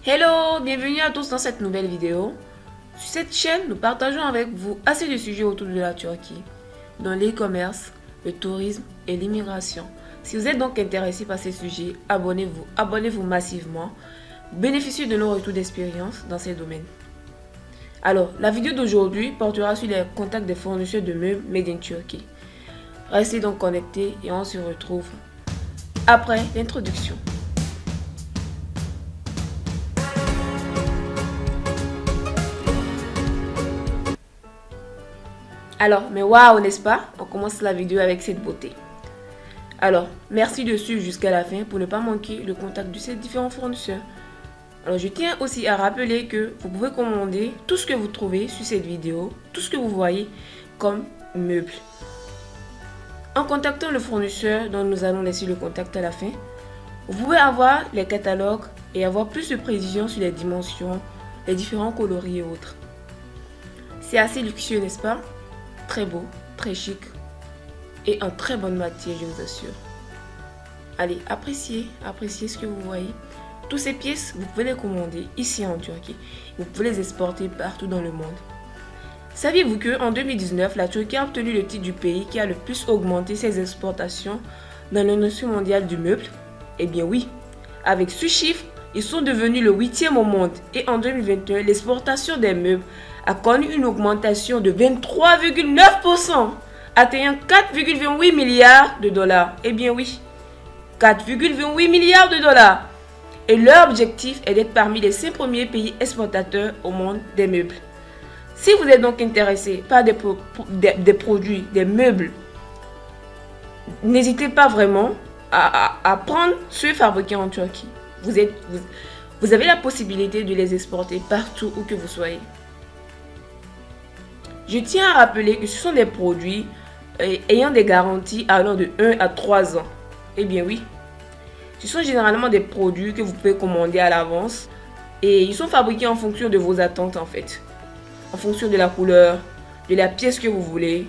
Hello, bienvenue à tous dans cette nouvelle vidéo. Sur cette chaîne, nous partageons avec vous assez de sujets autour de la Turquie, dans l'e-commerce, le tourisme et l'immigration. Si vous êtes donc intéressé par ces sujets, abonnez-vous massivement. Bénéficiez de nos retours d'expérience dans ces domaines. Alors, la vidéo d'aujourd'hui portera sur les contacts des fournisseurs de meubles made in Turkey. Restez donc connectés et on se retrouve après l'introduction. Alors, mais waouh, n'est-ce pas? On commence la vidéo avec cette beauté. Alors, merci de suivre jusqu'à la fin pour ne pas manquer le contact de ces différents fournisseurs. Alors, je tiens aussi à rappeler que vous pouvez commander tout ce que vous trouvez sur cette vidéo, tout ce que vous voyez comme meubles. En contactant le fournisseur dont nous allons laisser le contact à la fin, vous pouvez avoir les catalogues et avoir plus de précision sur les dimensions, les différents coloris et autres. C'est assez luxueux, n'est-ce pas? Très beau, très chic et en très bonne matière, je vous assure. Allez, appréciez ce que vous voyez. Toutes ces pièces, vous pouvez les commander ici en Turquie. Vous pouvez les exporter partout dans le monde. Saviez-vous qu'en 2019, la Turquie a obtenu le titre du pays qui a le plus augmenté ses exportations dans l'industrie mondiale du meuble? Eh bien oui, avec ce chiffre, ils sont devenus le 8e au monde. Et en 2021, l'exportation des meubles a connu une augmentation de 23,9%, atteignant 4,28 milliards de dollars. Eh bien oui, 4,28 milliards de dollars. Et leur objectif est d'être parmi les 5 premiers pays exportateurs au monde des meubles. Si vous êtes donc intéressé par des produits, des meubles, n'hésitez pas vraiment à prendre ceux fabriqués en Turquie. Vous avez la possibilité de les exporter partout où que vous soyez. Je tiens à rappeler que ce sont des produits ayant des garanties allant de 1 à 3 ans. Eh bien oui, ce sont généralement des produits que vous pouvez commander à l'avance et ils sont fabriqués en fonction de vos attentes en fait. En fonction de la couleur, de la pièce que vous voulez.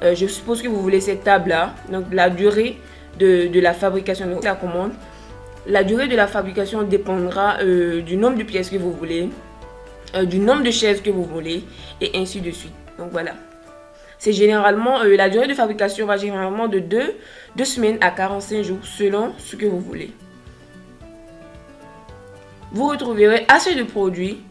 Je suppose que vous voulez cette table-là. Donc la durée de la fabrication de la commande. La durée de la fabrication dépendra du nombre de pièces que vous voulez, du nombre de chaises que vous voulez et ainsi de suite. Donc voilà. C'est généralement, la durée de fabrication va généralement de 2 semaines à 45 jours selon ce que vous voulez. Vous retrouverez assez de produits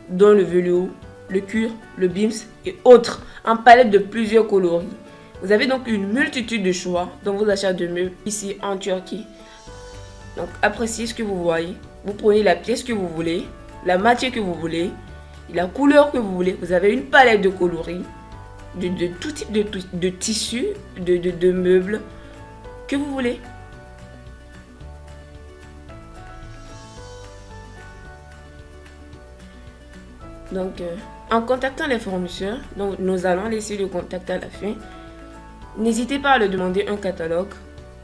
dont le velours, le cuir, le bims et autres en palette de plusieurs coloris. Vous avez donc une multitude de choix dans vos achats de meubles ici en Turquie. Donc appréciez ce que vous voyez. Vous prenez la pièce que vous voulez, la matière que vous voulez, la couleur que vous voulez. Vous avez une palette de coloris, de tout type de tissus, de meubles que vous voulez. Donc, en contactant les fournisseurs, donc nous allons laisser le contact à la fin. N'hésitez pas à leur demander un catalogue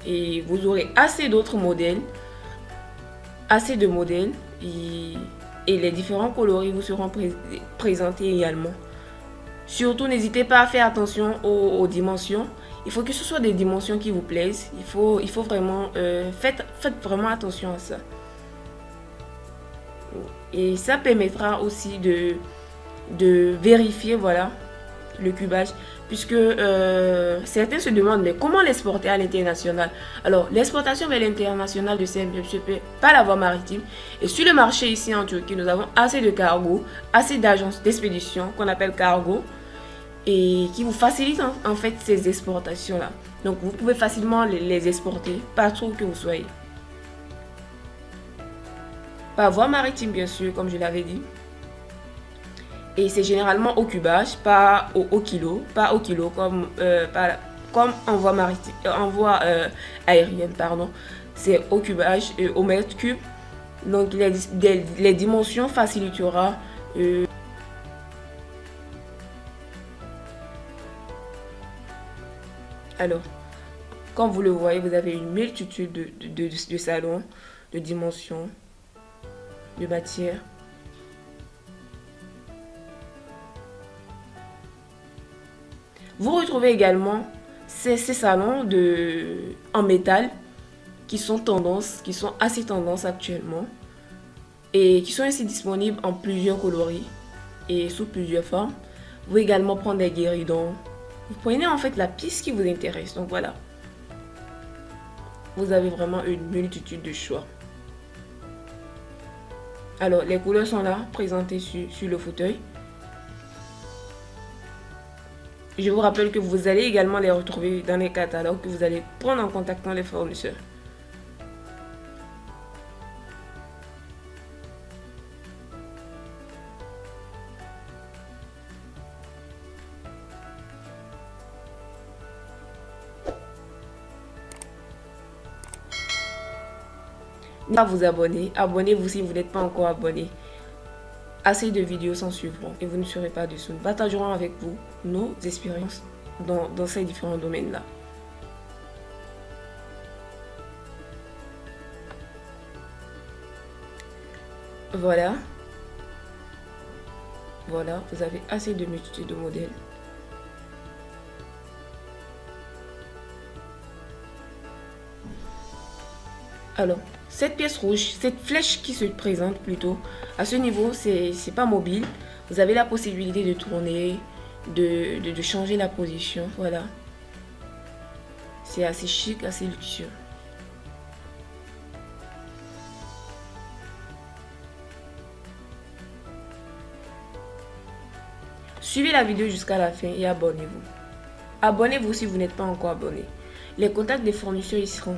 et vous aurez assez d'autres modèles, assez de modèles et les différents coloris vous seront présentés également. Surtout, n'hésitez pas à faire attention aux dimensions. Il faut que ce soit des dimensions qui vous plaisent. Il faut vraiment faites vraiment attention à ça. Et ça permettra aussi de vérifier voilà, le cubage. Puisque certains se demandent, mais comment l'exporter à l'international? Alors, l'exportation vers l'international de ces meubles se fait par la voie maritime. Et sur le marché ici en Turquie, nous avons assez de cargo, assez d'agences d'expédition qu'on appelle cargo. Et qui vous facilitent en fait ces exportations-là. Donc, vous pouvez facilement les exporter partout où que vous soyez. Par voie maritime, bien sûr, comme je l'avais dit. Et c'est généralement au cubage, pas au kilo, comme en voie maritime, aérienne, pardon. C'est au cubage, au mètre cube. Donc les dimensions facilitera. Alors, comme vous le voyez, vous avez une multitude de salons, de dimensions, de matières. Vous retrouvez également ces salons en métal qui sont assez tendance actuellement. et qui sont ainsi disponibles en plusieurs coloris et sous plusieurs formes. Vous pouvez également prendre des guéridons. Vous prenez en fait la pièce qui vous intéresse. Donc voilà. Vous avez vraiment une multitude de choix. Alors, les couleurs sont là, présentées sur le fauteuil. Je vous rappelle que vous allez également les retrouver dans les catalogues que vous allez prendre en contactant les fournisseurs. À vous abonner, abonnez-vous si vous n'êtes pas encore abonné. Assez de vidéos s'en suivront et vous ne serez pas déçus. Nous partagerons avec vous nos expériences dans ces différents domaines-là. Voilà. Voilà, vous avez assez de multitudes de modèles. Alors, cette pièce rouge, cette flèche qui se présente plutôt, à ce niveau, c'est pas mobile. Vous avez la possibilité de tourner, de changer la position. Voilà. C'est assez chic, assez luxueux. Suivez la vidéo jusqu'à la fin et abonnez-vous. Abonnez-vous si vous n'êtes pas encore abonné. Les contacts des fournisseurs y seront.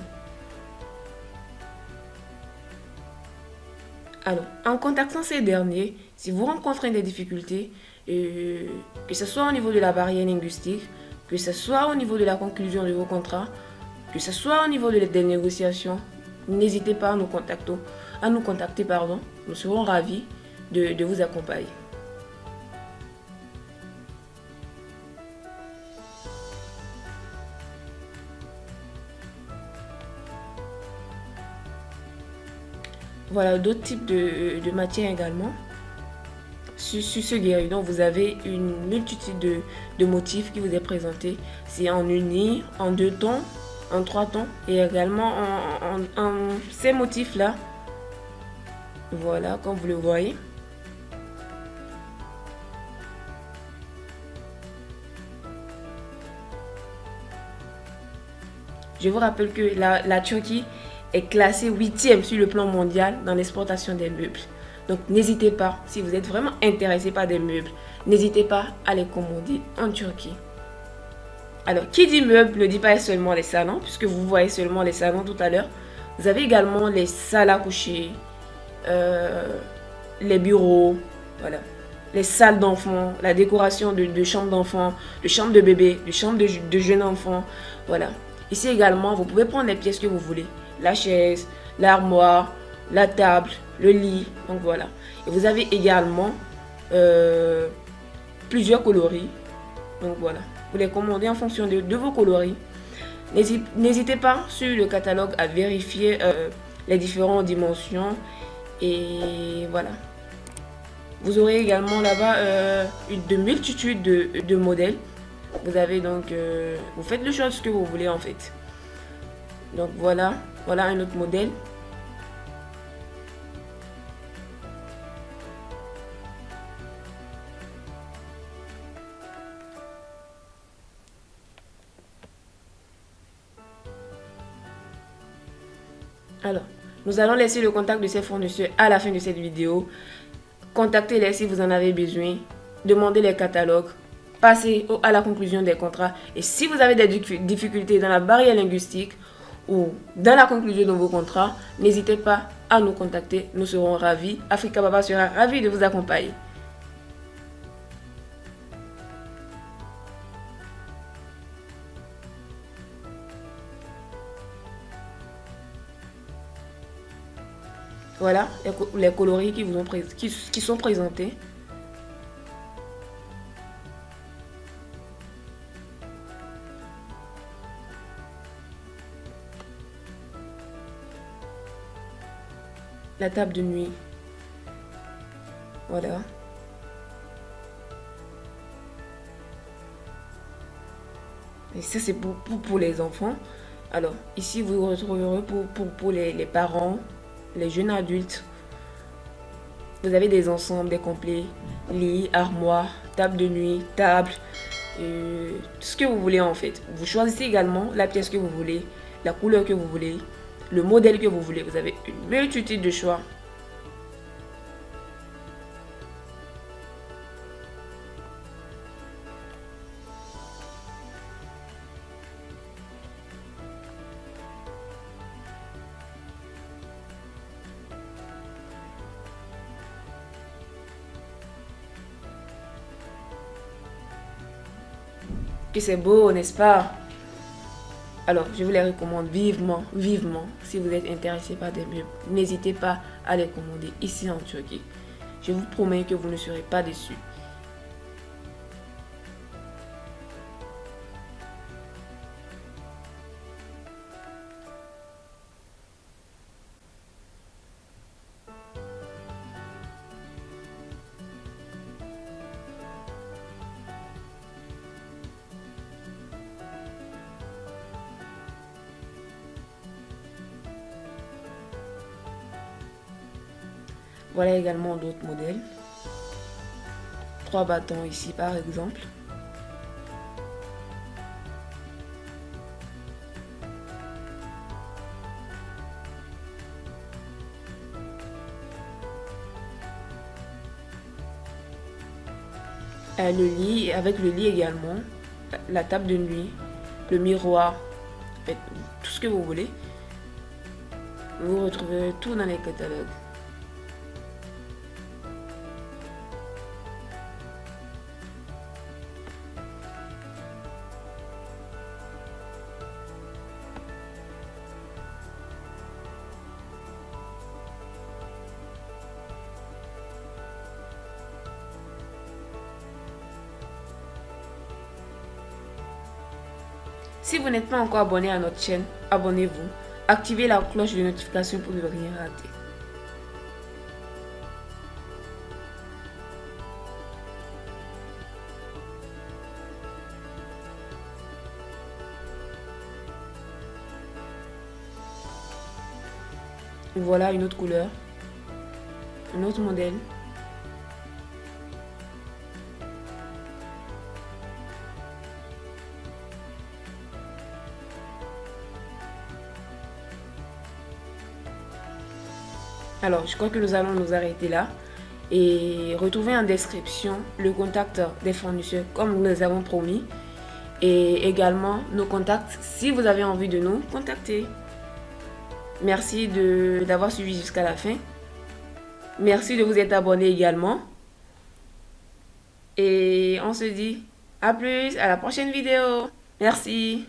Alors, en contactant ces derniers, si vous rencontrez des difficultés, que ce soit au niveau de la barrière linguistique, que ce soit au niveau de la conclusion de vos contrats, que ce soit au niveau des négociations, n'hésitez pas à nous contacter. Nous serons ravis de vous accompagner. Voilà, d'autres types de matières également. Sur ce guéridon, vous avez une multitude de motifs qui vous est présenté. C'est en uni, en 2 tons, en 3 tons et également en ces motifs-là. Voilà, comme vous le voyez. Je vous rappelle que la Turquie est classée 8e sur le plan mondial dans l'exportation des meubles. Donc n'hésitez pas, si vous êtes vraiment intéressé par des meubles, n'hésitez pas à les commander en Turquie. Alors, qui dit meubles ne dit pas seulement les salons, puisque vous voyez seulement les salons tout à l'heure. Vous avez également les salles à coucher, les bureaux, voilà, les salles d'enfants, la décoration de chambres d'enfants, de chambres de bébés, de chambres de jeunes enfants, voilà. Ici également, vous pouvez prendre les pièces que vous voulez. La chaise, l'armoire, la table, le lit, donc voilà. Et vous avez également plusieurs coloris, donc voilà. Vous les commandez en fonction de vos coloris. N'hésitez pas sur le catalogue à vérifier les différentes dimensions et voilà. Vous aurez également là-bas de multitudes de modèles. Vous avez donc, vous faites le choix de ce que vous voulez en fait. Donc voilà, voilà un autre modèle. Alors, nous allons laisser le contact de ces fournisseurs à la fin de cette vidéo. Contactez-les si vous en avez besoin. Demandez les catalogues. Passez à la conclusion des contrats. Et si vous avez des difficultés dans la barrière linguistique ou dans la conclusion de vos contrats, n'hésitez pas à nous contacter. Nous serons ravis. Africa Baba sera ravi de vous accompagner. Voilà les coloris qui sont présentés. La table de nuit. Voilà. Et ça, c'est pour les enfants. Alors, ici, vous retrouverez pour les parents, les jeunes adultes. Vous avez des ensembles, des complets, lit, armoire, table de nuit, table, tout ce que vous voulez en fait. Vous choisissez également la pièce que vous voulez, la couleur que vous voulez, le modèle que vous voulez. Vous avez une multitude de choix. Que c'est beau, n'est-ce pas? Alors, je vous les recommande vivement, vivement. Si vous êtes intéressé par des meubles, n'hésitez pas à les commander ici en Turquie. Je vous promets que vous ne serez pas déçus. Voilà également d'autres modèles. 3 bâtons ici par exemple. Le lit, avec le lit également, la table de nuit, le miroir, en fait, tout ce que vous voulez. Vous retrouverez tout dans les catalogues. Si vous n'êtes pas encore abonné à notre chaîne, abonnez-vous. Activez la cloche de notification pour ne rien rater. Voilà une autre couleur, un autre modèle. Alors, je crois que nous allons nous arrêter là et retrouver en description le contact des fournisseurs comme nous les avons promis et également nos contacts si vous avez envie de nous contacter. Merci d'avoir suivi jusqu'à la fin. Merci de vous être abonné également. Et on se dit à plus, à la prochaine vidéo. Merci.